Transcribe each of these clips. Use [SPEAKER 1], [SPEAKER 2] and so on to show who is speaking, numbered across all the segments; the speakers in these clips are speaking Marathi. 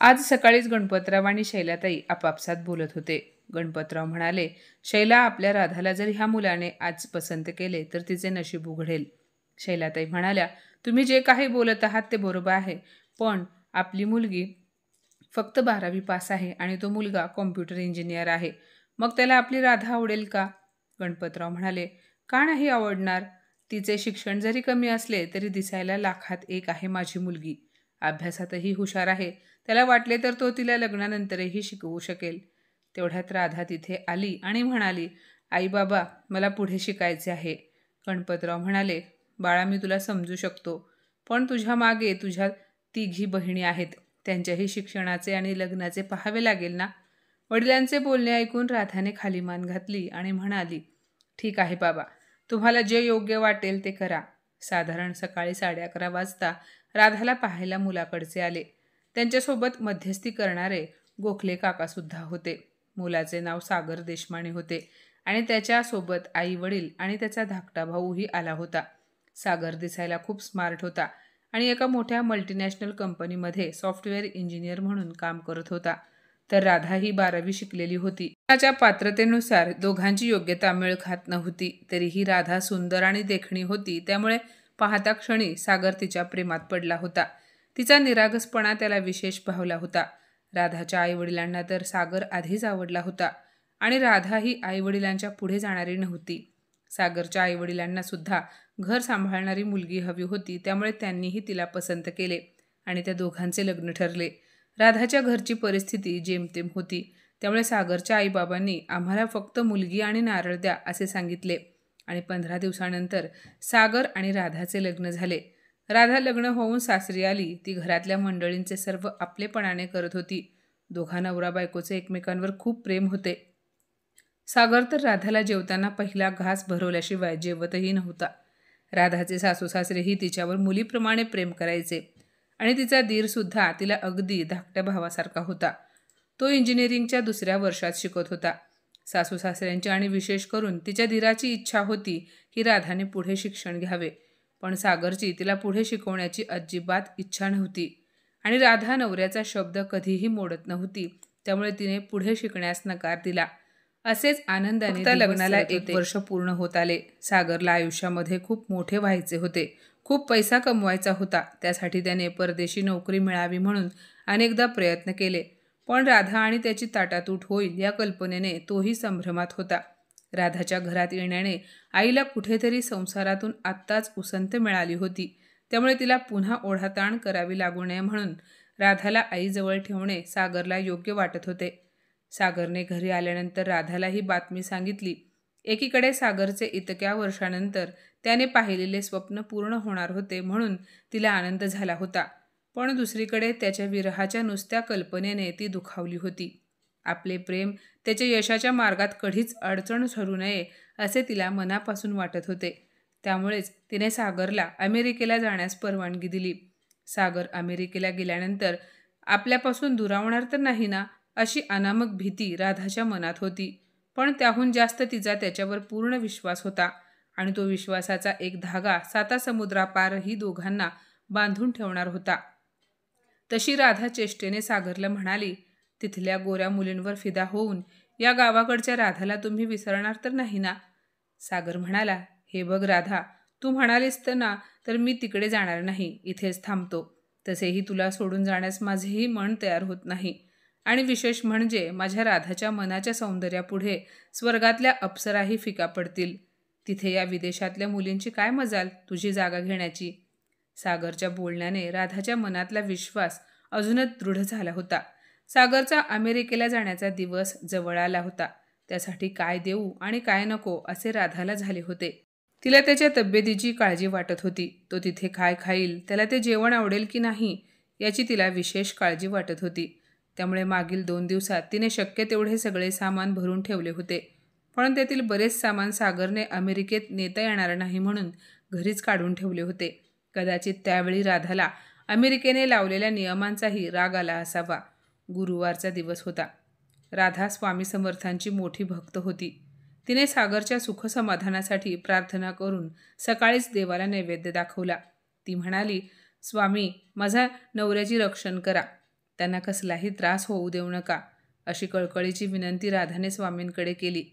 [SPEAKER 1] आज सकाळीच गणपतराव आणि शैलाताई आपापसात बोलत होते. गणपतराव म्हणाले, शैला, आपल्या राधाला जर ह्या मुलाने आज पसंत केले तर तिचे नशीब उघडेल. शैलाताई म्हणाल्या, तुम्ही जे काही बोलत आहात ते बरोबर आहे, पण आपली मुलगी फक्त 12वी पास आहे आणि तो मुलगा कॉम्प्युटर इंजिनियर आहे. मग त्याला आपली राधा आवडेल का? गणपतराव म्हणाले, का नाही आवडणार? तिचे शिक्षण जरी कमी असले तरी दिसायला लाखात एक आहे माझी मुलगी. अभ्यासातही हुशार आहे. त्याला वाटले तर तो तिला लग्नानंतरही शिकवू शकेल. तेवढ्यात राधा तिथे आली आणि म्हणाली, आई बाबा, मला पुढे शिकायचे आहे. गणपतराव म्हणाले, बाळा, मी तुला समजू शकतो, पण तुझ्या मागे तुझ्या 3 बहिणी आहेत. त्यांच्याही शिक्षणाचे आणि लग्नाचे पाहावे लागेल ना. वडिलांचे बोलणे ऐकून राधाने खाली मान घातली आणि म्हणाली, ठीक आहे बाबा, तुम्हाला जे योग्य वाटेल ते करा. साधारण सकाळी 11:30 वाजता राधाला पाहायला मुलाकडचे आले. त्यांच्यासोबत मध्यस्थी करणारे गोखले काकासुद्धा होते. मुलाचे नाव सागर देशमाने होते आणि त्याच्यासोबत आई वडील आणि त्याचा धाकटा भाऊही आला होता. सागर दिसायला खूप स्मार्ट होता आणि एका मोठ्या मल्टीनॅशनल कंपनीमध्ये सॉफ्टवेअर इंजिनियर म्हणून काम करत होता. तर राधा ही 12वी शिकलेली होती. त्याच्या पात्रतेनुसार दोघांची योग्यता मेळ खात नव्हती. तरीही राधा सुंदर आणि देखणी होती, त्यामुळे पाहता क्षणी सागर तिच्या प्रेमात पडला होता. तिचा निरागसपणा त्याला विशेष भावला होता. राधाच्या आईवडिलांना तर सागर आधीच आवडला होता आणि राधा ही आईवडिलांच्या पुढे जाणारी नव्हती. सागरच्या आईवडिलांना सुद्धा घर सांभाळणारी मुलगी हवी होती, त्यामुळे त्यांनीही तिला पसंत केले आणि त्या दोघांचे लग्न ठरले. राधाच्या घरची परिस्थिती जेमतेम होती, त्यामुळे सागरच्या आईबाबांनी आम्हाला फक्त मुलगी आणि नारळ द्या असे सांगितले आणि 15 दिवसानंतर सागर आणि राधाचे लग्न झाले. राधा लग्न होऊन सासरी आली. ती घरातल्या मंडळींचे सर्व आपलेपणाने करत होती. दोघा नवरा बायकोचे एकमेकांवर खूप प्रेम होते. सागर तर राधाला जेवताना पहिला घास भरवल्याशिवाय जेवतही नव्हता. राधाचे सासू सासरेही तिच्यावर मुलीप्रमाणे प्रेम करायचे आणि तिचा दीरसुद्धा तिला अगदी धाकट्या भावासारखा होता. तो इंजिनिअरिंगच्या 2ऱ्या वर्षात शिकत होता. सासू सासऱ्यांची आणि विशेष करून तिच्या दीराची इच्छा होती की राधाने पुढे शिक्षण घ्यावे, पण सागरची तिला पुढे शिकवण्याची अजिबात इच्छा नव्हती आणि राधा नवऱ्याचा शब्द कधीही मोडत नव्हती, त्यामुळे तिने पुढे शिकण्यास नकार दिला. असेच आनंदाने त्या लग्नाला 1 वर्ष पूर्ण होत आले. सागरला आयुष्यामध्ये खूप मोठे व्हायचे होते. खूप पैसा कमवायचा होता. त्यासाठी त्याने परदेशी नोकरी मिळावी म्हणून अनेकदा प्रयत्न केले, पण राधा आणि त्याची ताटातूट होईल या कल्पनेने तोही संभ्रमात होता. राधाच्या घरात येण्याने आईला कुठेतरी संसारातून आत्ताच उसंत मिळाली होती, त्यामुळे तिला पुन्हा ओढाताण करावी लागू नये म्हणून राधाला आईजवळ ठेवणे सागरला योग्य वाटत होते. सागरने घरी आल्यानंतर राधाला ही बातमी सांगितली. एकीकडे सागरचे इतक्या वर्षानंतर त्याने पाहिलेले स्वप्न पूर्ण होणार होते म्हणून तिला आनंद झाला होता, पण दुसरीकडे त्याच्या विरहाच्या नुसत्या कल्पनेने ती दुखावली होती. आपले प्रेम त्याच्या यशाच्या मार्गात कधीच अडचण ठरू नये असे तिला मनापासून वाटत होते. त्यामुळेच तिने सागरला अमेरिकेला जाण्यास परवानगी दिली. सागर अमेरिकेला गेल्यानंतर आपल्यापासून दुरावणार तर नाही ना, अशी अनामक भीती राधाच्या मनात होती, पण त्याहून जास्त तिचा त्याच्यावर पूर्ण विश्वास होता आणि तो विश्वासाचा एक धागा 7 समुद्रापारही दोघांना बांधून ठेवणार होता. तशी राधा चेष्टेने सागरला म्हणाली, तिथल्या गोऱ्या मुलींवर फिदा होऊन या गावाकडच्या राधाला तुम्ही विसरणार तर नाही ना? सागर म्हणाला, हे बघ राधा, तू म्हणालीस तर ना, तर मी तिकडे जाणार नाही, इथेच थांबतो. तसेही तुला सोडून जाण्यास माझेही मन तयार होत नाही आणि विशेष म्हणजे माझ्या राधाच्या मनाच्या सौंदर्यापुढे स्वर्गातल्या अप्सराही फिका पडतील. तिथे या विदेशातल्या मुलींची काय मजाल तुझी जागा घेण्याची? सागरच्या बोलण्याने राधाच्या मनातला विश्वास अजूनच दृढ झाला होता. सागरचा अमेरिकेला जाण्याचा दिवस जवळ आला होता. त्यासाठी काय देऊ आणि काय नको असे राधाला झाले होते. तिला त्याच्या तब्येतीची काळजी वाटत होती. तो तिथे काय खाईल, त्याला ते जेवण आवडेल की नाही याची तिला विशेष काळजी वाटत होती. त्यामुळे मागील 2 दिवसात तिने शक्य तेवढे सगळे सामान भरून ठेवले होते, पण त्यातील बरेच सामान सागरने अमेरिकेत नेता येणार नाही म्हणून घरीच काढून ठेवले होते. कदाचित त्यावेळी राधाला अमेरिकेने लावलेल्या नियमांचाही राग आला असावा. गुरुवारचा दिवस होता. राधा स्वामी समर्थांची मोठी भक्त होती. तिने सागरच्या सुखसमाधानासाठी प्रार्थना करून सकाळीच देवाला नैवेद्य दाखवला. ती म्हणाली, स्वामी, माझा नवऱ्याची रक्षण करा. त्यांना कसलाही त्रास होऊ देऊ नका, अशी कळकळीची विनंती राधाने स्वामींकडे केली.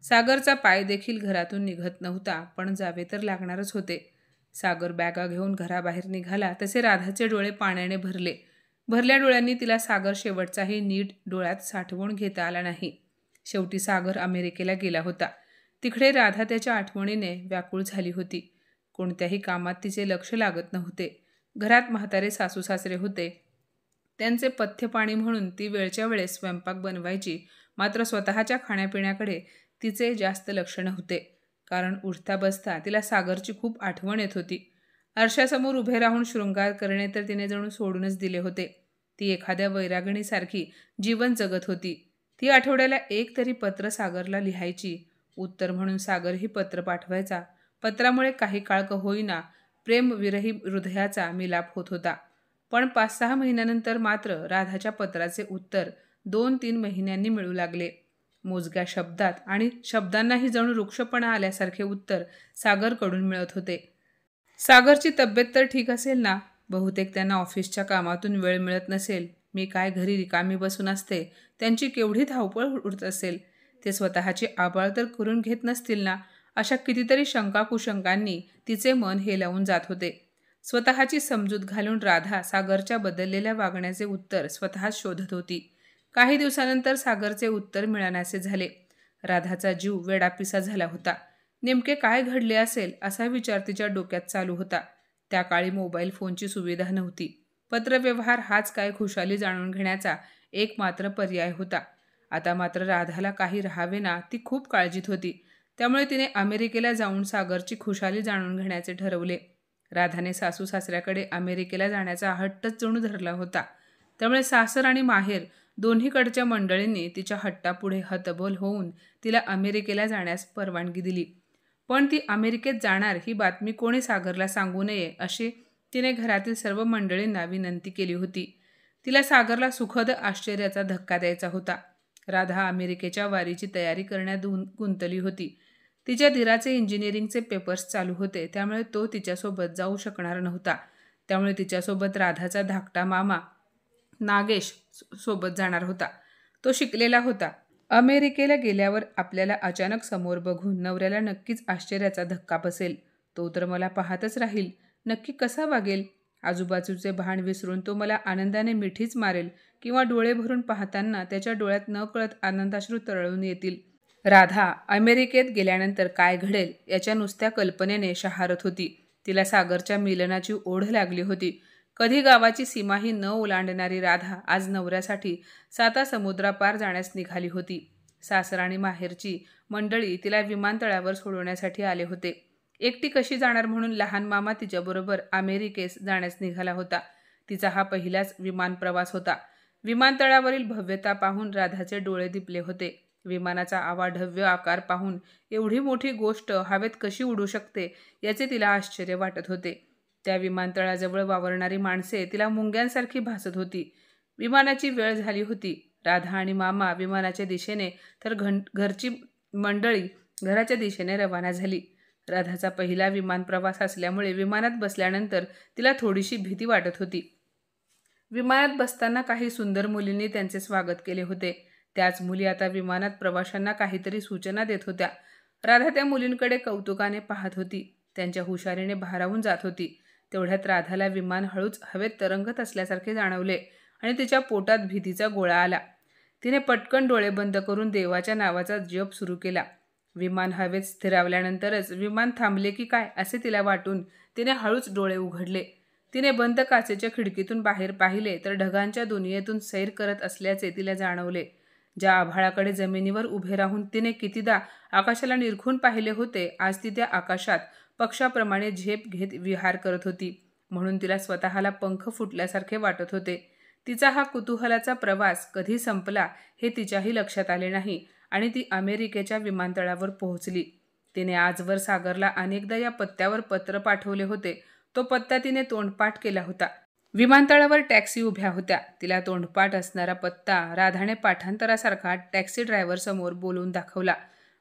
[SPEAKER 1] सागरचा पाय देखील घरातून निघत नव्हता, पण जावे तर लागणारच होते. सागर बॅगा घेऊन घराबाहेर निघाला तसे राधाचे डोळे पाण्याने भरले. भरल्या डोळ्यांनी तिला सागर शेवटचाही नीट डोळ्यात साठवून घेता आला नाही. शेवटी सागर अमेरिकेला गेला होता. तिकडे राधा त्याच्या आठवणीने व्याकुळ झाली होती. कोणत्याही कामात तिचे लक्ष लागत नव्हते. घरात म्हातारे सासू सासरे होते. त्यांचे पथ्य पाणी म्हणून ती वेळच्या वेळेस स्वयंपाक बनवायची, मात्र स्वतःच्या खाण्यापिण्याकडे तिचे जास्त लक्ष नव्हते. कारण उठता बसता तिला सागरची खूप आठवण येत होती. आरशासमोर उभे राहून शृंगार करणे तर तिने जणू सोडूनच दिले होते. ती एखाद्या वैरागिणीसारखी जीवन जगत होती. ती आठवड्याला एक तरी पत्र सागरला लिहायची. उत्तर म्हणून सागरही पत्र पाठवायचा. पत्रामुळे काही काळ का होईना प्रेमविरही हृदयाचा मिलाप होत होता. पण 5-6 महिन्यानंतर मात्र राधाच्या पत्राचे उत्तर 2-3 महिन्यांनी मिळू लागले. मोजक्या शब्दात आणि शब्दांनाही जणू वृक्षपणा आल्यासारखे उत्तर सागरकडून मिळत होते. सागरची तब्येत तर ठीक असेल ना? बहुतेक त्यांना ऑफिसच्या कामातून वेळ मिळत नसेल. मी काय घरी रिकामी बसून असते. त्यांची केवढी धावपळ उडत असेल. ते स्वतःची आबाळ तर करून घेत नसतील ना? अशा कितीतरी शंका कुशंकांनी तिचे मन हेलावून जात होते. स्वतःची समजूत घालून राधा सागरच्या बदललेल्या वागण्याचे उत्तर स्वतःच शोधत होती. काही दिवसानंतर सागरचे उत्तर मिळानासे झाले. राधाचा जीव वेडापिसा झाला होता. नेमके काय घडले असेल असा विचार तिच्या डोक्यात चालू होता. त्या काळी मोबाईल फोनची सुविधा नव्हती. पत्रव्यवहार हाच काय खुशाली जाणून घेण्याचा एकमात्र पर्याय होता. आता मात्र राधाला काही राहावेना ती खूप काळजीत होती. त्यामुळे तिने अमेरिकेला जाऊन सागरची खुशाली जाणून घेण्याचे ठरवले. राधाने सासू सासऱ्याकडे अमेरिकेला जाण्याचा हट्टच जणू धरला होता. त्यामुळे सासर आणि माहेर दोन्हीकडच्या मंडळींनी तिच्या हट्टापुढे हतबल होऊन तिला अमेरिकेला जाण्यास परवानगी दिली. पण ती अमेरिकेत जाणार ही बातमी कोणी सागरला सांगू नये अशी तिने घरातील सर्व मंडळींना विनंती केली होती. तिला सागरला सुखद आश्चर्याचा धक्का द्यायचा होता. राधा अमेरिकेच्या वारीची तयारी करण्यात गुंतली होती. तिच्या दिराचे इंजिनिअरिंगचे पेपर्स चालू होते, त्यामुळे तो तिच्यासोबत जाऊ शकणार नव्हता. त्यामुळे तिच्यासोबत राधाचा धाकटा मामा नागेश सोबत जाणार होता. तो शिकलेला होता. अमेरिकेला गेल्यावर आपल्याला अचानक समोर बघून नवऱ्याला नक्कीच आश्चर्याचा धक्का बसेल. तो तर मला पाहतच राहील. नक्की कसा वागेल? आजूबाजूचे भान विसरून तो मला आनंदाने मिठीच मारेल किंवा डोळे भरून पाहताना त्याच्या डोळ्यात नकळत आनंदाश्रू तरळून येतील. राधा अमेरिकेत गेल्यानंतर काय घडेल याच्या नुसत्या कल्पनेने शहारत होती. तिला सागरच्या मिलनाची ओढ लागली होती. कधी गावाची सीमाही न ओलांडणारी राधा आज नवऱ्यासाठी 7 समुद्रापार जाण्यास निघाली होती. सासर आणि माहेरची मंडळी तिला विमानतळावर सोडवण्यासाठी आले होते. एकटी कशी जाणार म्हणून लहान मामा तिच्याबरोबर अमेरिकेस जाण्यास निघाला होता. तिचा हा पहिलाच विमान प्रवास होता. विमानतळावरील भव्यता पाहून राधाचे डोळे दिपले होते. विमानाचा आवाढव्य आकार पाहून एवढी मोठी गोष्ट हवेत कशी उडू शकते याचे तिला आश्चर्य वाटत होते. त्या विमानतळाजवळ वावरणारी माणसे तिला मुंग्यांसारखी भासत होती. विमानाची वेळ झाली होती. राधा आणि मामा विमानाच्या दिशेने तर घरची मंडळी घराच्या दिशेने रवाना झाली. राधाचा पहिला विमान प्रवास असल्यामुळे विमानात बसल्यानंतर तिला थोडीशी भीती वाटत होती. विमानात बसताना काही सुंदर मुलींनी त्यांचे स्वागत केले होते. त्याच मुली आता विमानात प्रवाशांना काहीतरी सूचना देत होत्या. राधा त्या मुलींकडे कौतुकाने पाहत होती. त्यांच्या हुशारीने भारावून जात होती. तेवढ्यात राधाला विमान हळूच हवेत तरंगत असल्यासारखे जाणवले आणि तिच्या पोटात भीतीचा गोळा आला. तिने पटकन डोळे बंद करून देवाच्या नावाचा जप सुरू केला. विमान हवेत स्थिरावल्यानंतरच विमान थांबले की काय असे तिला वाटून तिने हळूच डोळे उघडले. तिने बंद काचेच्या खिडकीतून बाहेर पाहिले तर ढगांच्या दुनियेतून सैर करत असल्याचे तिला जाणवले. ज्या आभाळाकडे जमिनीवर उभे राहून तिने कितीदा आकाशाला निरखून पाहिले होते, आज ती त्या आकाशात पक्षाप्रमाणे झेप घेत विहार करत होती. म्हणून तिला स्वतःला पंख फुटल्यासारखे वाटत होते. तिचा हा कुतूहलाचा प्रवास कधी संपला हे तिच्याही लक्षात आले नाही आणि ती अमेरिकेच्या विमानतळावर पोहोचली. तिने आजवर सागरला अनेकदा या पत्त्यावर पत्र पाठवले होते. तो पत्ता तिने तोंडपाठ केला होता. विमानतळावर टॅक्सी उभ्या होत्या. तिला तोंडपाठ असणारा पत्ता राधाने पाठांतरासारखा टॅक्सी ड्रायव्हर समोर बोलून दाखवला.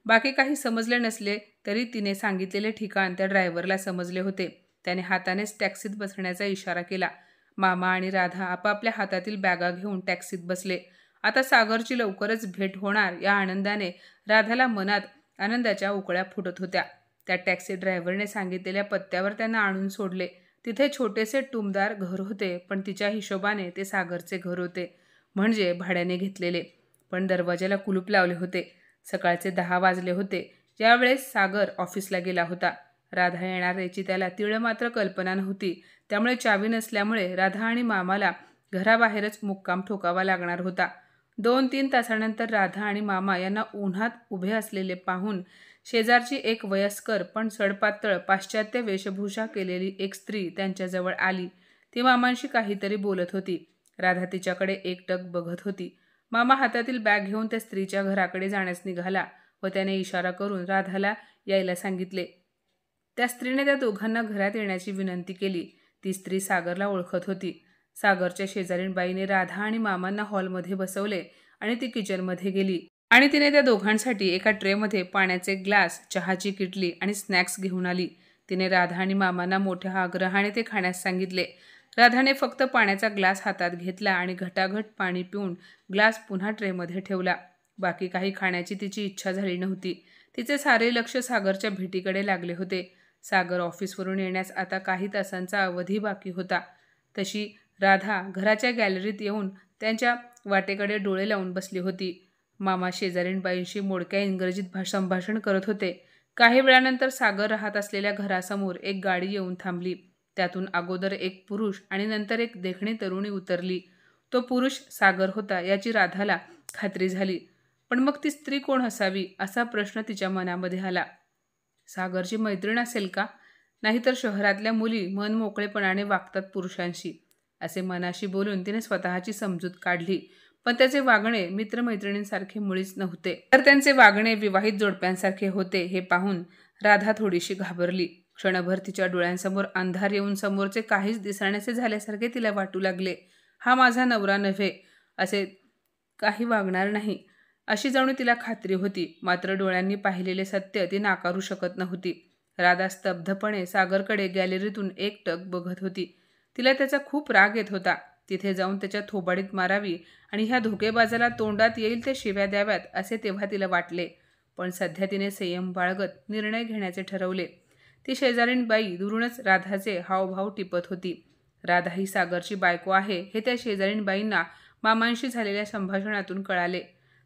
[SPEAKER 1] बाकी काही समजले नसले तरी तिने सांगितलेले ठिकाण त्या ड्रायव्हरला समजले होते. त्याने हातानेच टॅक्सीत बसण्याचा इशारा केला. मामा आणि राधा आपापल्या हातातील बॅगा घेऊन टॅक्सीत बसले. आता सागरची लवकरच भेट होणार या आनंदाने राधाला मनात आनंदाच्या उकळ्या फुटत होत्या. त्या टॅक्सी ड्रायव्हरने सांगितलेल्या पत्त्यावर त्यांना आणून सोडले. तिथे छोटेसे टुमदार घर होते, पण तिच्या हिशोबाने ते सागरचे घर होते, म्हणजे भाड्याने घेतलेले. पण दरवाजाला कुलूप लावले होते. सकाळचे 10 वाजले होते, ज्यावेळेस सागर ऑफिसला गेला होता. राधा येणार याची त्याला तीळ मात्र कल्पना नव्हती. त्यामुळे चावी नसल्यामुळे राधा आणि मामाला घराबाहेरच मुक्काम ठोकावा लागणार होता. 2-3 तासानंतर राधा आणि मामा यांना उन्हात उभे असलेले पाहून शेजारची एक वयस्कर पण सडपातळ पाश्चात्य वेशभूषा केलेली एक स्त्री त्यांच्याजवळ आली. ती मामांशी काहीतरी बोलत होती. राधा तिच्याकडे एकटक बघत होती. मामा हातातील बॅग घेऊन त्या स्त्रीच्या घराकडे जाण्यास निघाला व त्याने इशारा करून राधाला यायला सांगितले. त्या स्त्रीने त्या दोघांना घरात येण्याची विनंती केली. ती स्त्री सागरला ओळखत होती. सागरच्या शेजारीण बाईने राधा आणि मामांना हॉलमध्ये बसवले आणि ती किचनमध्ये गेली आणि तिने त्या दोघांसाठी एका ट्रेमध्ये पाण्याचे ग्लास, चहाची किटली आणि स्नॅक्स घेऊन आली. तिने राधा आणि मामांना मोठ्या आग्रहाने ते खाण्यास सांगितले. राधाने फक्त पाण्याचा ग्लास हातात घेतला आणि घटाघट पाणी पिऊन ग्लास पुन्हा ट्रेमध्ये ठेवला. बाकी काही खाण्याची तिची इच्छा झाली नव्हती. तिचे सारे लक्ष सागरच्या भेटीकडे लागले होते. सागर ऑफिसवरून येण्यास आता काही तासांचा अवधी बाकी होता. तशी राधा घराच्या गॅलरीत येऊन त्यांच्या वाटेकडे डोळे लावून बसली होती. मामा शेजारीणबाईंशी मोडक्या इंग्रजीत संभाषण करत होते. काही वेळानंतर सागर राहत असलेल्या घरासमोर एक गाडी येऊन थांबली. त्यातून अगोदर एक पुरुष आणि नंतर एक देखणी तरुणी उतरली. तो पुरुष सागर होता याची राधाला खात्री झाली. पण मग ती स्त्री कोण असावी असा प्रश्न तिच्या मनामध्ये आला. सागरची मैत्रीण असेल का? नाहीतर शहरातल्या मुली मनमोकळेपणाने वागतात पुरुषांशी, असे मनाशी बोलून तिने स्वतःची समजूत काढली. पण त्याचे वागणे मित्रमैत्रिणींसारखे मुळीच नव्हते, तर त्यांचे वागणे विवाहित जोडप्यांसारखे होते. हे पाहून राधा थोडीशी घाबरली. क्षणभर तिच्या डोळ्यांसमोर अंधार येऊन समोरचे काहीच दिसण्याचे झाल्यासारखे तिला वाटू लागले. हा माझा नवरा नव्हे, असे काही वागणार नाही अशी जणू तिला खात्री होती. मात्र डोळ्यांनी पाहिलेले सत्य ती नाकारू शकत नव्हती. राधा स्तब्धपणे सागरकडे गॅलरीतून एकटक बघत होती. तिला त्याचा खूप राग येत होता. तिथे जाऊन त्याच्या थोबाडीत मारावी आणि ह्या धोकेबाजाला तोंडात येईल ते शिव्या द्याव्यात असे तेव्हा तिला वाटले. पण सध्या तिने संयम बाळगत निर्णय घेण्याचे ठरवले. ती शेजारीणबाई दुरूनच राधाचे हावभाव टिपत होती. राधा ही सागरची बायको आहे हे त्या शेजारीणबाईंना मामांशी झालेल्या संभाषणातून कळाले.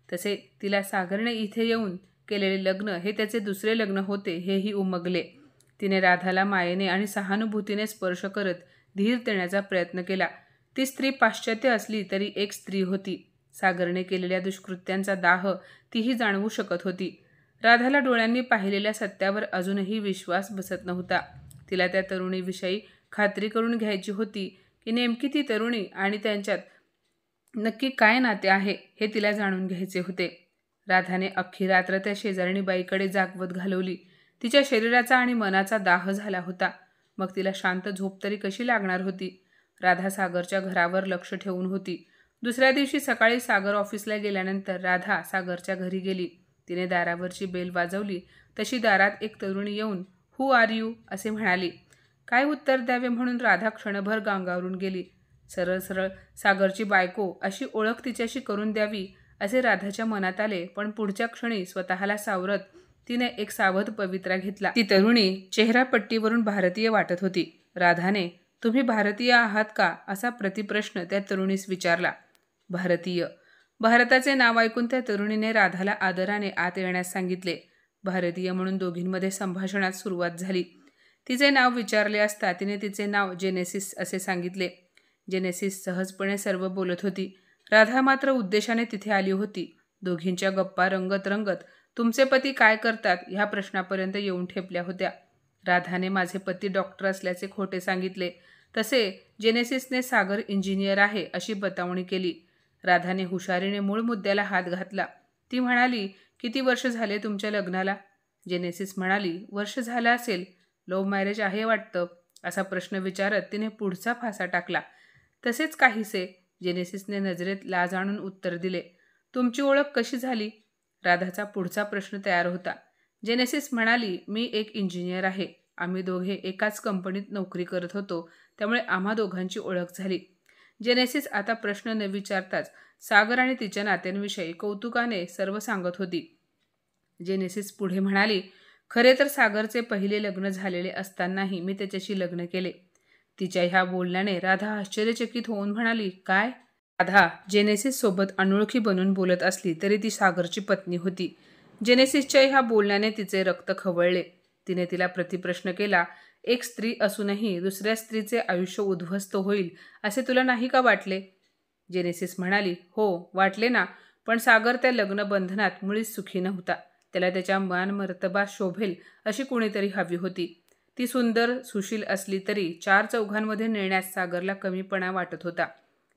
[SPEAKER 1] तसे तिला सागरने इथे येऊन केलेले लग्न हे त्याचे दुसरे लग्न होते हेही उमगले. तिने राधाला मायेने आणि सहानुभूतीने स्पर्श करत धीर देण्याचा प्रयत्न केला. ती स्त्री पाश्चात्य असली तरी एक स्त्री होती. सागरने केलेल्या दुष्कृत्यांचा दाह तीही जाणवू शकत होती. राधाला डोळ्यांनी पाहिलेल्या सत्यावर अजूनही विश्वास बसत नव्हता. तिला त्या तरुणीविषयी खात्री करून घ्यायची होती की नेमकी ती तरुणी आणि त्यांच्यात नक्की काय नाते आहे हे तिला जाणून घ्यायचे होते. राधाने अख्खी रात्र त्या शेजारणीबाईकडे जागवत घालवली. तिच्या शरीराचा आणि मनाचा दाह झाला होता. मग तिला शांत झोप तरी कशी लागणार होती? राधा सागरच्या घरावर लक्ष ठेवून होती. दुसऱ्या दिवशी सकाळी सागर ऑफिसला गेल्यानंतर राधा सागरच्या घरी गेली. तिने दारावरची बेल वाजवली तशी दारात एक तरुणी येऊन हू आर यू असे म्हणाली. काय उत्तर द्यावे म्हणून राधा क्षणभर गांगावरून गेली. सरळ सरळ सागरची बायको अशी ओळख तिच्याशी करून द्यावी असे राधाच्या मनात आले. पण पुढच्या क्षणी स्वतःला सावरत तिने एक सावध पवित्रा घेतला. ती तरुणी चेहरापट्टीवरून भारतीय वाटत होती. राधाने तुम्ही भारतीय आहात का असा प्रतिप्रश्न त्या तरुणीस विचारला. भारतीय. भारताचे नाव ऐकून त्या तरुणीने राधाला आदराने आत येण्यास सांगितले. भारतीय म्हणून दोघींमध्ये संभाषणात सुरुवात झाली. तिचे नाव विचारले असता तिने तिचे नाव जेनेसिस असे सांगितले. जेनेसिस सहजपणे सर्व बोलत होती. राधा मात्र उद्देशाने तिथे आली होती. दोघींच्या गप्पा रंगत रंगत तुमचे पती काय करतात ह्या प्रश्नापर्यंत येऊन ठेपल्या होत्या. राधाने माझे पती डॉक्टर असल्याचे खोटे सांगितले. तसे जेनेसिसने सागर इंजिनियर आहे अशी बतावणी केली. राधाने हुशारीने मूळ मुद्द्याला हात घातला. ती म्हणाली, किती वर्ष झाले तुमच्या लग्नाला? जेनेसिस म्हणाली, वर्ष झालं असेल. लव्ह मॅरेज आहे वाटतं असा प्रश्न विचारत तिने पुढचा फासा टाकला. तसेच काहीसे. जेनेसिसने नजरेत लाज आणून उत्तर दिले. तुमची ओळख कशी झाली? राधाचा पुढचा प्रश्न तयार होता. जेनेसिस म्हणाली, मी एक इंजिनियर आहे. आम्ही दोघे एकाच कंपनीत नोकरी करत होतो, त्यामुळे आम्हा दोघांची ओळख झाली. जेनेसिस आता प्रश्न न विचारताच सागर आणि तिच्या नात्यांविषयी कौतुकाने सर्व सांगत होती. जेनेसिस पुढे म्हणाली, खरे तर सागरचे पहिले लग्न झालेले असतानाही मी त्याच्याशी लग्न केले. तिच्या ह्या बोलण्याने राधा आश्चर्यचकित होऊन म्हणाली, काय? राधा जेनेसिस सोबत अनोळखी बनून बोलत असली तरी ती सागरची पत्नी होती. जेनेसिसच्या ह्या बोलण्याने तिचे रक्त खवळले. तिने तिला प्रतिप्रश्न केला, एक स्त्री असूनही दुसऱ्या स्त्रीचे आयुष्य उद्ध्वस्त होईल असे तुला नाही का वाटले? जेनेसिस म्हणाली, हो वाटले ना, पण सागर त्या लग्न बंधनात मुळीच सुखी नव्हता. त्याला त्याच्या मानमर्तबा शोभेल अशी कोणीतरी हवी होती. ती सुंदर सुशील असली तरी चार चौघांमध्ये नेण्यास सागरला कमीपणा वाटत होता.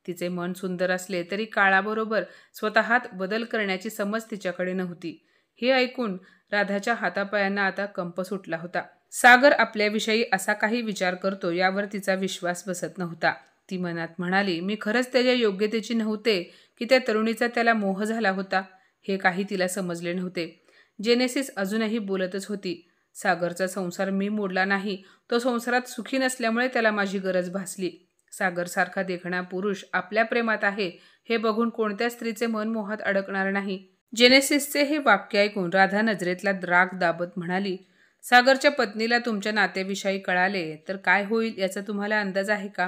[SPEAKER 1] तिचे मन सुंदर असले तरी काळाबरोबर स्वतःत बदल करण्याची समज तिच्याकडे नव्हती. हे ऐकून राधाच्या हातापायांना आता कंप सुटला होता. सागर आपल्याविषयी असा काही विचार करतो यावर तिचा विश्वास बसत नव्हता. ती मनात म्हणाली, मी खरंच त्याच्या योग्यतेची नव्हते की त्या तरुणीचा त्याला मोह झाला होता? हे काही तिला समजले नव्हते. जेनेसिस अजूनही बोलतच होती. सागरचा संसार मी मोडला नाही, तो संसारात सुखी नसल्यामुळे त्याला माझी गरज भासली. सागरसारखा देखणा पुरुष आपल्या प्रेमात आहे हे बघून कोणत्या स्त्रीचे मन मोहात अडकणार नाही? जेनेसिसचे हे वाक्य ऐकून राधा नजरेतला राग दाबत म्हणाली, सागरच्या पत्नीला तुमच्या नात्याविषयी कळाले तर काय होईल याचा तुम्हाला अंदाज आहे का?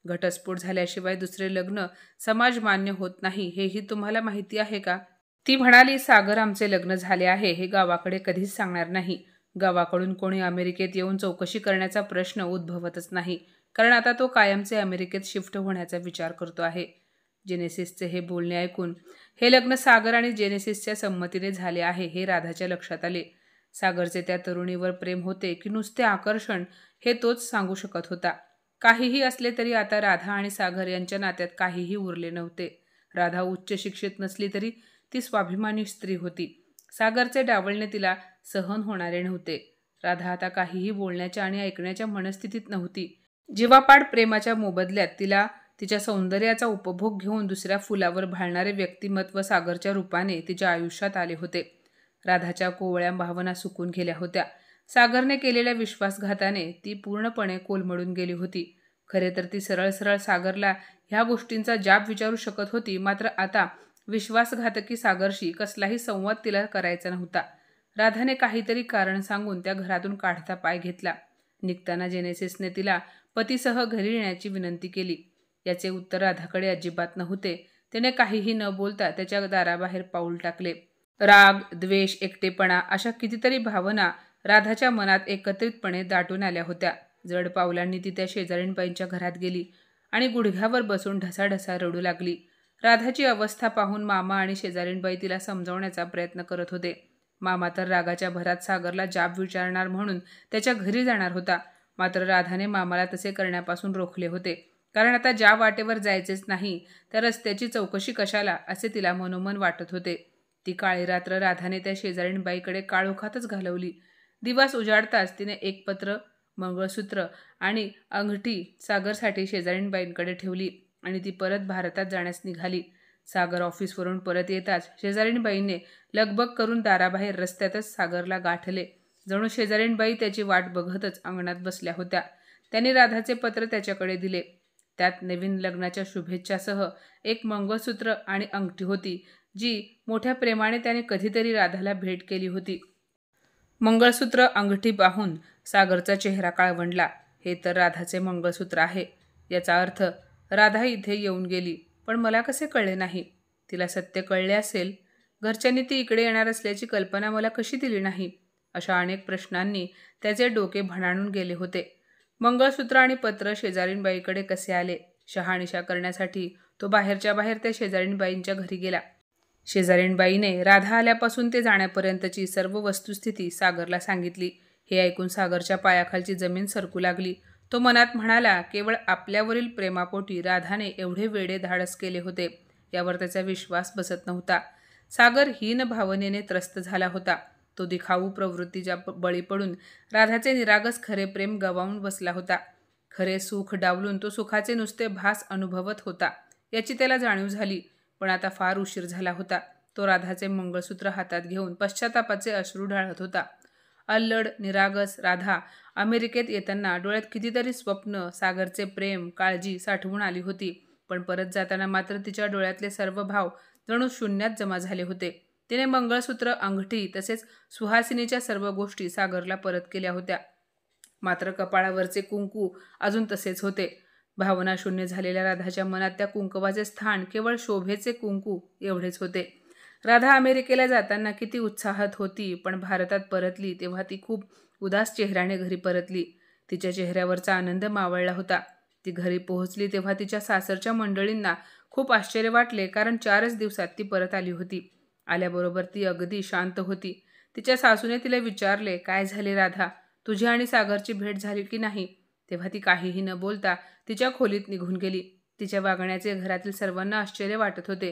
[SPEAKER 1] घटस्फोट झाल्याशिवाय दुसरे लग्न समाज मान्य होत नाही हेही तुम्हाला माहिती आहे का? ती म्हणाली, सागर आमचे लग्न झाले आहे हे गावाकडे कधीच सांगणार नाही. गावाकडून कोणी अमेरिकेत येऊन चौकशी करण्याचा प्रश्न उद्भवतच नाही, कारण आता तो कायमचे अमेरिकेत शिफ्ट होण्याचा विचार करतो आहे. जेनेसिसचे हे बोलणे ऐकून हे लग्न सागर आणि जेनेसिसच्या संमतीने झाले आहे हे राधाच्या लक्षात आले. सागरचे त्या तरुणीवर प्रेम होते की नुसते आकर्षण हे तोच सांगू शकत होता. काहीही असले तरी आता राधा आणि सागर यांच्या नात्यात काहीही उरले नव्हते. राधा उच्च शिक्षित नसली तरी ती स्वाभिमानी स्त्री होती. सागरचे डावलणे तिला सहन होणारे नव्हते. राधा आता काहीही बोलण्याच्या आणि ऐकण्याच्या मनस्थितीत नव्हती. जीवापाड प्रेमाच्या मोबदल्यात तिला तिच्या सौंदर्याचा उपभोग घेऊन दुसऱ्या फुलावर भाळणारे व्यक्तिमत्व सागरच्या रूपाने तिच्या आयुष्यात आले होते. राधाच्या कोवळ्या भावना सुकून गेल्या होत्या. सागरने केलेल्या विश्वासघाताने ती पूर्णपणे कोलमडून गेली होती. खरे तर ती सरळ सरळ सागरला ह्या गोष्टींचा जाब विचारू शकत होती, मात्र आता विश्वासघातकी सागरशी कसलाही संवाद तिला करायचा नव्हता. राधाने काहीतरी कारण सांगून त्या घरातून काढता पाय घेतला. निघताना जेनेसिसने तिला पतीसह घरी येण्याची विनंती केली. याचे उत्तर राधाकडे अजिबात नव्हते. त्याने काहीही न बोलता त्याच्या दाराबाहेर पाऊल टाकले. राग, द्वेष, एकटेपणा अशा कितीतरी भावना राधाच्या मनात एकत्रितपणे दाटून आल्या होत्या. जड पावलांनी ती त्या शेजारीणबाईंच्या घरात गेली आणि गुडघ्यावर बसून ढसाढसा रडू लागली. राधाची अवस्था पाहून मामा आणि शेजारीणबाई तिला समजावण्याचा प्रयत्न करत होते. मामा तर रागाच्या भरात सागरला जाब विचारणार म्हणून त्याच्या घरी जाणार होता, मात्र राधाने मामाला तसे करण्यापासून रोखले होते. कारण आता ज्या वाटेवर जायचेच नाही त्या रस्त्याची चौकशी कशाला असे तिला मनोमन वाटत होते. ती काळी रात्र राधाने त्या शेजारीणबाईकडे काळोखातच घालवली. दिवस उजाडताच तिने एक पत्र, मंगळसूत्र आणि अंगठी सागरसाठी शेजारीणबाईंकडे ठेवली आणि ती परत भारतात जाण्यास निघाली. सागर ऑफिसवरून परत येताच शेजारीणबाईंने लगबग करून दाराबाहेर रस्त्यातच सागरला गाठले. जणू शेजारीणबाई त्याची वाट बघतच अंगणात बसल्या होत्या. त्यांनी राधाचे पत्र त्याच्याकडे दिले. त्यात नवीन लग्नाच्या शुभेच्छासह एक मंगळसूत्र आणि अंगठी होती, जी मोठ्या प्रेमाने त्याने कधीतरी राधाला भेट केली होती. मंगळसूत्र अंगठी पाहून सागरचा चेहरा काळवंडला. हे तर राधाचे मंगळसूत्र आहे. याचा अर्थ राधा इथे येऊन गेली, पण मला कसे कळले नाही? तिला सत्य कळले असेल. घरच्यांनी ती इकडे येणार असल्याची कल्पना मला कशी दिली नाही? अशा अनेक प्रश्नांनी त्याचे डोके भणाणून गेले होते. मंगळसूत्र आणि पत्र शेजारीणबाईकडे कसे आले? शहानिशा करण्यासाठी तो बाहेरच्या बाहेर त्या शेजारीणबाईंच्या घरी गेला. शेजारीणबाईने राधा आल्यापासून ते जाण्यापर्यंतची सर्व वस्तुस्थिती सागरला सांगितली. हे ऐकून सागरच्या पायाखालची जमीन सरकू लागली. तो मनात म्हणाला, केवळ आपल्यावरील प्रेमापोटी राधाने एवढे वेडे धाडस केले होते यावर त्याचा विश्वास बसत नव्हता. सागर हीन भावनेने त्रस्त झाला होता. तो दिखाऊ प्रवृत्तीच्या बळी पडून राधाचे निरागस खरे प्रेम गमावून बसला होता. खरे सुख डावलून तो सुखाचे नुसते भास अनुभवत होता याची त्याला जाणीव झाली. पण आता फार उशीर झाला होता. तो राधाचे मंगळसूत्र हातात घेऊन पश्चातापाचे अश्रू ढाळत होता. अल्लड निरागस राधा अमेरिकेत येताना डोळ्यात कितीतरी स्वप्न, सागरचे प्रेम, काळजी साठवून आली होती. पण परत जाताना मात्र तिच्या डोळ्यातले सर्व भाव जणू शून्यात जमा झाले होते. तिने मंगळसूत्र, अंगठी तसेच सुहासिनीच्या सर्व गोष्टी सागरला परत केल्या होत्या. मात्र कपाळावरचे कुंकू अजून तसेच होते. भावना शून्य झालेल्या राधाच्या मनात त्या कुंकवाचे स्थान केवळ शोभेचे कुंकू एवढेच होते. राधा अमेरिकेला जाताना किती उत्साहात होती, पण भारतात परतली तेव्हा ती खूप उदास चेहऱ्याने घरी परतली. तिच्या चेहऱ्यावरचा आनंद मावळला होता. ती घरी पोहोचली तेव्हा तिच्या सासरच्या मंडळींना खूप आश्चर्य वाटले, कारण 4च दिवसात ती परत आली होती. आल्याबरोबर ती अगदी शांत होती. तिच्या सासूने तिला विचारले, काय झाले राधा, तुझी आणि सागरची भेट झाली की नाही? तेव्हा ती काहीही न बोलता तिच्या खोलीत निघून गेली. तिच्या वागण्याचे घरातील सर्वांना आश्चर्य वाटत होते.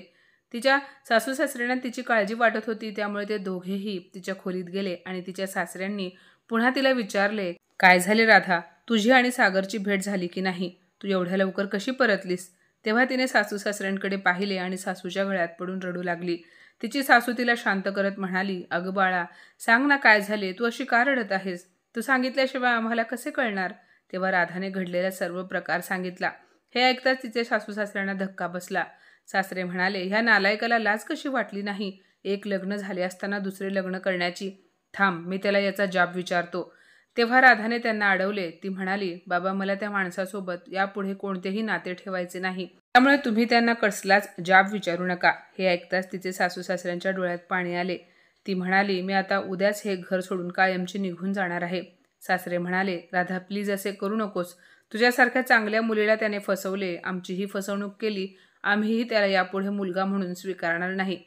[SPEAKER 1] तिच्या सासू सासऱ्यांना तिची काळजी वाटत होती, त्यामुळे ते दोघेही तिच्या खोलीत गेले आणि तिच्या सासऱ्यांनी पुन्हा तिला विचारले, काय झाले राधा, तुझी आणि सागरची भेट झाली की नाही? तू एवढ्या लवकर कशी परतलीस? तेव्हा तिने सासू सासऱ्यांकडे पाहिले आणि सासूच्या गळ्यात पडून रडू लागली. तिची सासू तिला शांत करत म्हणाली, अगं बाळा, सांग ना काय झाले, तू अशी का रडत आहेस? तू सांगितल्याशिवाय आम्हाला कसे कळणार? तेव्हा राधाने घडलेला सर्व प्रकार सांगितला. हे ऐकताच तिचे सासू सासऱ्यांना धक्का बसला. सासरे म्हणाले, ह्या नालायकाला लाज कशी वाटली नाही? एक लग्न झाले असताना दुसरे लग्न करण्याची. थांब, मी त्याला याचा जाब विचारतो. तेव्हा राधाने त्यांना अडवले. ती म्हणाली, बाबा, मला त्या माणसासोबत यापुढे कोणतेही नाते ठेवायचे नाही, त्यामुळे तुम्ही त्यांना कसलाच जाब विचारू नका. हे ऐकताच तिचे सासू सासऱ्यांच्या डोळ्यात पाणी आले. ती म्हणाली, मी आता उद्याच हे घर सोडून कायमची निघून जाणार आहे. सासरे म्हणाले, राधा, प्लीज असे करू नकोस. तुझ्यासारख्या चांगल्या मुलीला त्याने फसवले, आमचीही फसवणूक केली. आम्हीही त्याला यापुढे मुलगा म्हणून स्वीकारणार नाही.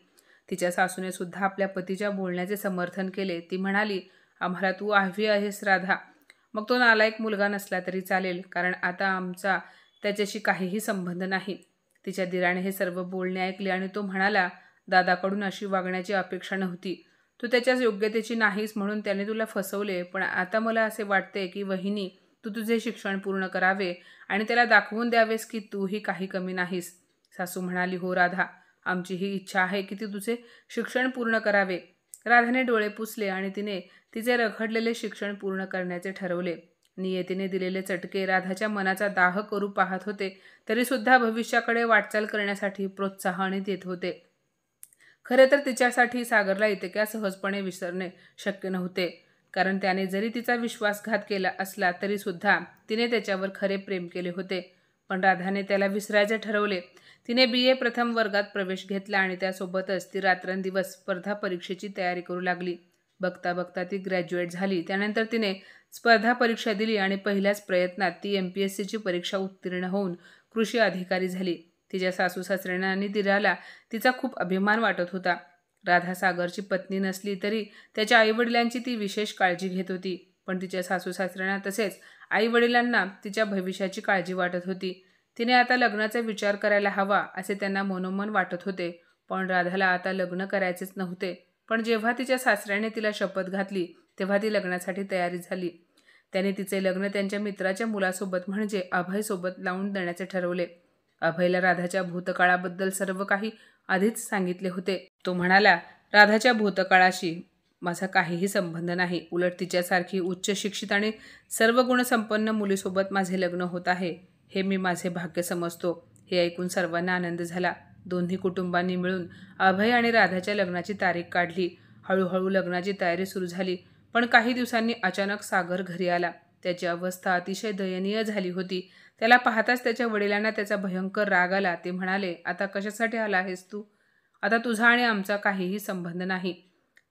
[SPEAKER 1] तिच्या सासूने सुद्धा आपल्या पतीच्या बोलण्याचे समर्थन केले. ती म्हणाली, आम्हाला तू हवी आहेस राधा. मग तो नालायक मुलगा नसला तरी चालेल, कारण आता आमचा त्याच्याशी काहीही संबंध नाही. तिच्या दिराने हे सर्व बोलणे ऐकले आणि तो म्हणाला, दादाकडून अशी वागण्याची अपेक्षा नव्हती. तू त्याच्याच योग्यतेची नाहीस म्हणून त्याने तुला फसवले. पण आता मला असे वाटते की वहिनी, तू तुझे शिक्षण पूर्ण करावे आणि त्याला दाखवून द्यावेस की तूही काही कमी नाहीस. सासू म्हणाली, हो राधा, आमची ही इच्छा आहे की ती तुझे शिक्षण पूर्ण करावे. राधाने डोळे पुसले आणि तिने तिचे रखडलेले शिक्षण पूर्ण करण्याचे ठरवले. नियतीने दिलेले चटके राधाच्या मनाचा दाह करू पाहत होते, तरी सुद्धा भविष्याकडे वाटचाल करण्यासाठी प्रोत्साहन देत होते. खरे तर तिच्यासाठी सागरला इतक्या सहजपणे विसरणे शक्य नव्हते, कारण त्याने जरी तिचा विश्वासघात केला असला तरी सुद्धा तिने त्याच्यावर खरे प्रेम केले होते. पण राधाने त्याला विसरायचे ठरवले. तिने BA प्रथम वर्गात प्रवेश घेतला आणि त्यासोबतच ती रात्रंदिवस स्पर्धा परीक्षेची तयारी करू लागली. बघता बघता ती ग्रॅज्युएट झाली. त्यानंतर तिने स्पर्धा परीक्षा दिली आणि पहिल्याच प्रयत्नात ती MPSCची परीक्षा उत्तीर्ण होऊन कृषी अधिकारी झाली. तिच्या सासू सासऱ्यांना आणि दिराला तिचा खूप अभिमान वाटत होता. राधा सागरची पत्नी नसली तरी त्याच्या आईवडिलांची ती विशेष काळजी घेत होती. पण तिच्या सासू सासऱ्यांना तसेच आईवडिलांना तिच्या भविष्याची काळजी वाटत होती. तिने आता लग्नाचा विचार करायला हवा असे त्यांना मनोमन वाटत होते. पण राधाला आता लग्न करायचेच नव्हते. पण जेव्हा तिच्या सासऱ्याने तिला शपथ घातली तेव्हा ती लग्नासाठी तयारी झाली. त्याने तिचे लग्न त्यांच्या मित्राच्या मुलासोबत म्हणजे अभयसोबत लावून देण्याचे ठरवले. अभयला राधाच्या भूतकाळाबद्दल सर्व काही आधीच सांगितले होते. तो म्हणाला, राधाच्या भूतकाळाशी माझा काहीही संबंध नाही. उलट तिच्यासारखी उच्च शिक्षित आणि सर्व गुणसंपन्न मुलीसोबत माझे लग्न होत आहे, हे मी माझे भाग्य समजतो. हे ऐकून सर्वांना आनंद झाला. दोन्ही कुटुंबांनी मिळून अभय आणि राधाच्या लग्नाची तारीख काढली. हळूहळू लग्नाची तयारी सुरू झाली. पण काही दिवसांनी अचानक सागर घरी आला. त्याची अवस्था अतिशय दयनीय झाली होती. त्याला पाहताच त्याच्या वडिलांना त्याचा भयंकर राग आला. ते म्हणाले, आता कशासाठी आला आहेस तू? आता तुझा आणि आमचा काहीही संबंध नाही.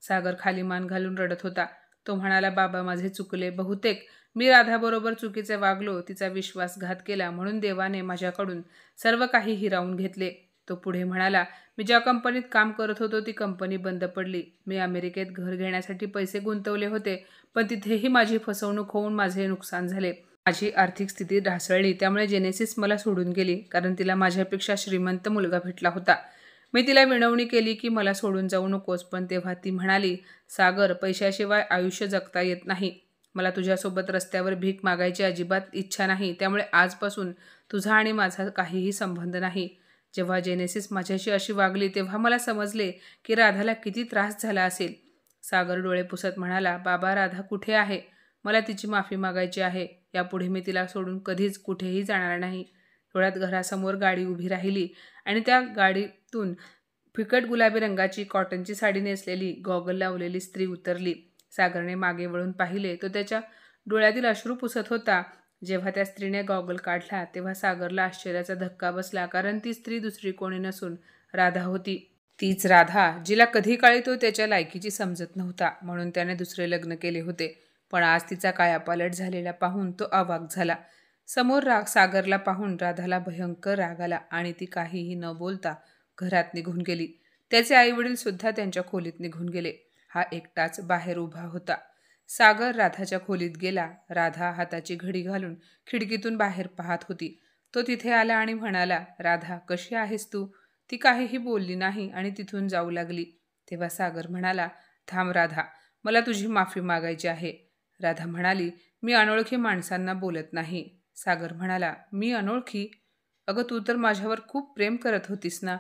[SPEAKER 1] सागर खाली मान घालून रडत होता. तो म्हणाला, बाबा, माझे चुकले. बहुतेक मी राधाबरोबर चुकीचे वागलो. तिचा विश्वासघात केला म्हणून देवाने माझ्याकडून सर्व काही हिरावून घेतले. तो पुढे म्हणाला, मी ज्या कंपनीत काम करत होतो ती कंपनी बंद पडली. मी अमेरिकेत घर घेण्यासाठी पैसे गुंतवले होते, पण तिथेही माझी फसवणूक होऊन माझे नुकसान झाले. माझी आर्थिक स्थिती ढासळली. त्यामुळे जेनेसिस मला सोडून गेली, कारण तिला माझ्यापेक्षा श्रीमंत मुलगा भेटला होता. मी तिला विनवणी केली की मला सोडून जाऊ नकोस, पण तेव्हा ती म्हणाली, सागर, पैशाशिवाय आयुष्य जगता येत नाही. मला तुझ्यासोबत रस्त्यावर भीक मागायची अजिबात इच्छा नाही. त्यामुळे आजपासून तुझा आणि माझा काहीही संबंध नाही. जेव्हा जेनेसिस माझ्याशी अशी वागली तेव्हा मला समजले की राधाला किती त्रास झाला असेल. सागर डोळे पुसत म्हणाला, बाबा राधा कुठे आहे? मला तिची माफी मागायची आहे. यापुढे मी तिला सोडून कधीच कुठेही जाणार नाही. थोड्यात घरासमोर गाडी उभी राहिली आणि त्या गाडीतून फिकट गुलाबी रंगाची कॉटनची साडी नेसलेली, गॉगल लावलेली स्त्री उतरली. सागरने मागे वळून पाहिले. तो त्याच्या डोळ्यातील अश्रू पुसत होता. जेव्हा त्या स्त्रीने गॉगल काढला तेव्हा सागरला आश्चर्याचा धक्का बसला, कारण ती स्त्री दुसरी कोणी नसून राधा होती. तीच राधा जिला कधी काळी तो त्याच्या लायकीची समजत नव्हता, म्हणून त्याने दुसरे लग्न केले होते. पण आज तिचा कायापालट झालेला पाहून तो अवाक झाला. समोर सागरला पाहून राधाला भयंकर राग आला आणि ती काहीही न बोलता घरात निघून गेली. त्याचे आईवडील सुद्धा त्यांच्या खोलीत निघून गेले. हा एकटाच बाहेर उभा होता. सागर राधाच्या खोलीत गेला. राधा हाताची घडी घालून खिडकीतून बाहेर पाहत होती. तो तिथे आला आणि म्हणाला, राधा कशी आहेस तू? ती काहीही बोलली नाही आणि तिथून जाऊ लागली. तेव्हा सागर म्हणाला, थांब राधा, मला तुझी माफी मागायची आहे. राधा म्हणाली, मी अनोळखी माणसांना बोलत नाही. सागर म्हणाला, मी अनोळखी? अगं तू तर माझ्यावर खूप प्रेम करत होतीस ना?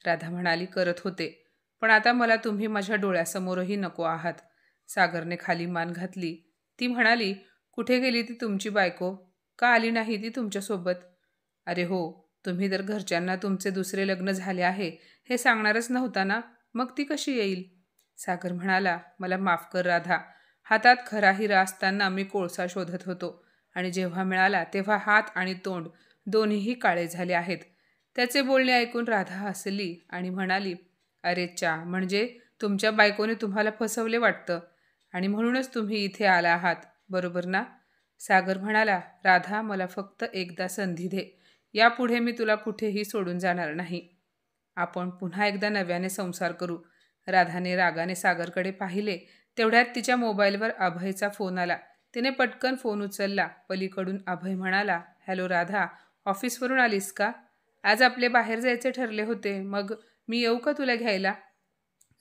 [SPEAKER 1] राधा म्हणाली, करत होते, पण आता मला तुम्ही माझ्या डोळ्यासमोरही नको आहात. सागरने खाली मान घातली. ती म्हणाली, कुठे गेली ती तुमची बायको? का आली नाही ती तुमच्यासोबत? अरे हो, तुम्ही तर घरच्यांना तुमचे दुसरे लग्न झाले आहे हे सांगणारच नव्हता ना, मग ती कशी येईल? सागर म्हणाला, मला माफ कर राधा. हातात खरा हिरा असताना मी कोळसा शोधत होतो आणि जेव्हा मिळाला तेव्हा हात आणि तोंड दोन्हीही काळे झाले आहेत. त्याचे बोलणे ऐकून राधा हसली आणि म्हणाली, अरे चा, म्हणजे तुमच्या बायकोने तुम्हाला फसवले वाटतं आणि म्हणूनच तुम्ही इथे आला आहात, बरोबर ना? सागर म्हणाला, राधा मला फक्त एकदा संधी दे. यापुढे मी तुला कुठेही सोडून जाणार नाही. आपण पुन्हा एकदा नव्याने संसार करू. राधाने रागाने सागरकडे पाहिले. तेवढ्यात तिच्या मोबाईलवर अभयचा फोन आला. तिने पटकन फोन उचलला. पलीकडून अभय म्हणाला, हॅलो राधा, ऑफिसवरून आलीस का? आज आपले बाहेर जायचे ठरले होते, मग मी येऊ का तुला घ्यायला?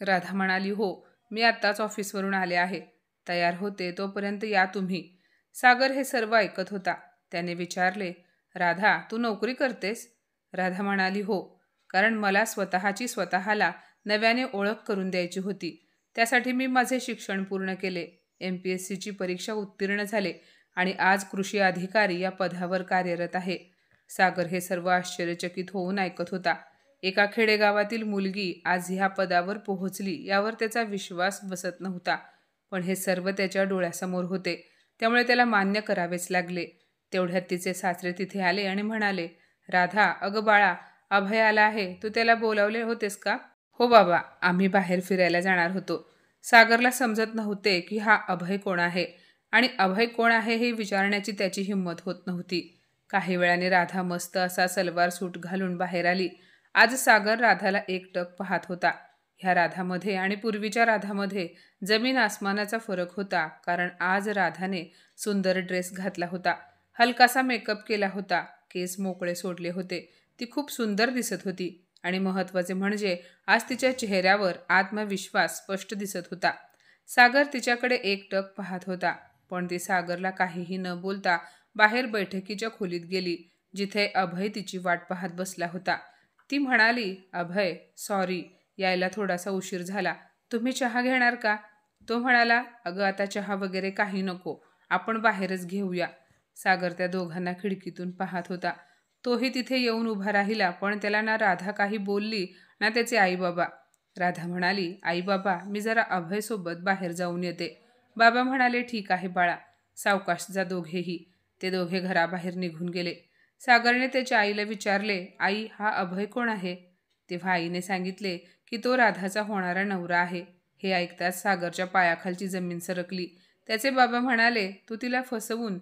[SPEAKER 1] राधा म्हणाली, हो, मी आत्ताच ऑफिसवरून आले आहे. तयार होते तोपर्यंत या तुम्ही. सागर हे सर्व ऐकत होता. त्याने विचारले, राधा तू नोकरी करतेस? राधा म्हणाली, हो, कारण मला स्वतःला नव्याने ओळख करून द्यायची होती. त्यासाठी मी माझे शिक्षण पूर्ण केले. MPSCची परीक्षा उत्तीर्ण झाले आणि आज कृषी अधिकारी या पदावर कार्यरत आहे. सागर हे सर्व आश्चर्यचकित होऊन ऐकत होता. एका खेडेगावातील मुलगी आज ह्या पदावर पोहोचली यावर त्याचा विश्वास बसत नव्हता. पण हे सर्व त्याच्या डोळ्यासमोर होते, त्यामुळे त्याला मान्य करावेच लागले. तेवढ्यात तिचे सासरे तिथे आले आणि म्हणाले, राधा, अगं बाळा, अभय आला आहे. तू त्याला बोलावले होतेस का? हो बाबा, आम्ही बाहेर फिरायला जाणार होतो. सागरला समजत नव्हते की हा अभय कोण आहे आणि अभय कोण आहे हे विचारण्याची त्याची हिंमत होत नव्हती. काही वेळाने राधा मस्त असा सलवार सूट घालून बाहेर आली. आज सागर राधाला एकटक पाहत होता. ह्या राधामध्ये आणि पूर्वीच्या राधामध्ये जमीन आसमानाचा फरक होता, कारण आज राधाने सुंदर ड्रेस घातला होता, हलकासा मेकअप केला होता, केस मोकळे सोडले होते. ती खूप सुंदर दिसत होती आणि महत्त्वाचे म्हणजे आज तिच्या चेहऱ्यावर आत्मविश्वास स्पष्ट दिसत होता. सागर तिच्याकडे एकटक पाहत होता, पण ती सागरला काहीही न बोलता बाहेर बैठकीच्या खोलीत गेली, जिथे अभय तिची वाट पाहत बसला होता. ती म्हणाली, अभय, सॉरी, यायला थोडासा उशीर झाला. तुम्ही चहा घेणार का? तो म्हणाला, अगं आता चहा वगैरे काही नको, आपण बाहेरच घेऊया. सागर त्या दोघांना खिडकीतून पाहत होता. तोही तिथे येऊन उभा राहिला, पण त्याला ना राधा काही बोलली ना त्याचे आई बाबा. राधा म्हणाली, आई बाबा, मी जरा अभयसोबत बाहेर जाऊन येते. बाबा म्हणाले, ठीक आहे बाळा. सावकाश जा दोघेही. ते दोघे घराबाहेर निघून गेले. सागरने त्याच्या आईला विचारले, आई, हा अभय कोण आहे? तेव्हा आईने सांगितले की तो राधाचा होणारा नवरा आहे. हे ऐकताच सागरच्या पायाखालची जमीन सरकली. त्याचे बाबा म्हणाले, तू तिला फसवून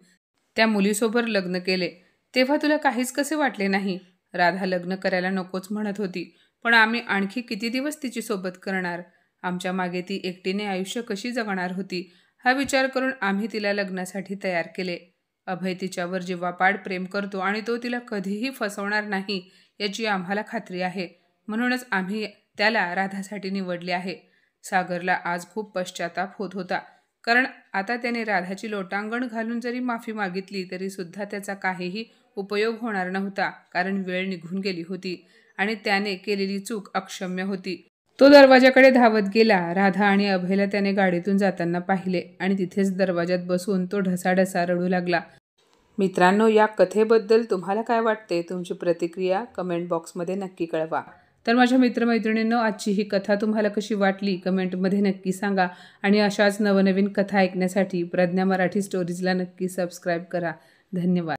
[SPEAKER 1] त्या मुलीसोबत लग्न केले, तेव्हा तुला काहीच कसे वाटले नाही? राधा लग्न करायला नकोच म्हणत होती, पण आम्ही आणखी किती दिवस तिची सोबत करणार? आमच्या मागे ती एकटीने आयुष्य कशी जगणार होती? हा विचार करून आम्ही तिला लग्नासाठी तयार केले. अभय तिच्यावर जीवापाड प्रेम करतो आणि तो तिला कधीही फसवणार नाही याची आम्हाला खात्री आहे. म्हणूनच आम्ही त्याला राधासाठी निवडले आहे. सागरला आज खूप पश्चाताप होत होता, कारण आता त्याने राधाची लोटांगण घालून जरी माफी मागितली तरी सुद्धा त्याचा काहीही उपयोग होणार नव्हता, कारण वेळ निघून गेली होती आणि त्याने केलेली चूक अक्षम्य होती. तो दरवाजाकडे धावत गेला. राधा आणि अभयला त्याने गाडीतून जाताना पाहिले आणि तिथेच दरवाजात बसून तो ढसाढसा रडू लागला. मित्रांनो, या कथेबद्दल तुम्हाला काय वाटते? तुमची प्रतिक्रिया कमेंट बॉक्समध्ये नक्की कळवा. तर माझ्या मित्रमैत्रिणींनो, आजची ही कथा तुम्हाला कशी वाटली कमेंटमध्ये नक्की सांगा. आणि अशाच नवनवीन कथा ऐकण्यासाठी प्रज्ञा मराठी स्टोरीजला नक्की सबस्क्राईब करा. धन्यवाद.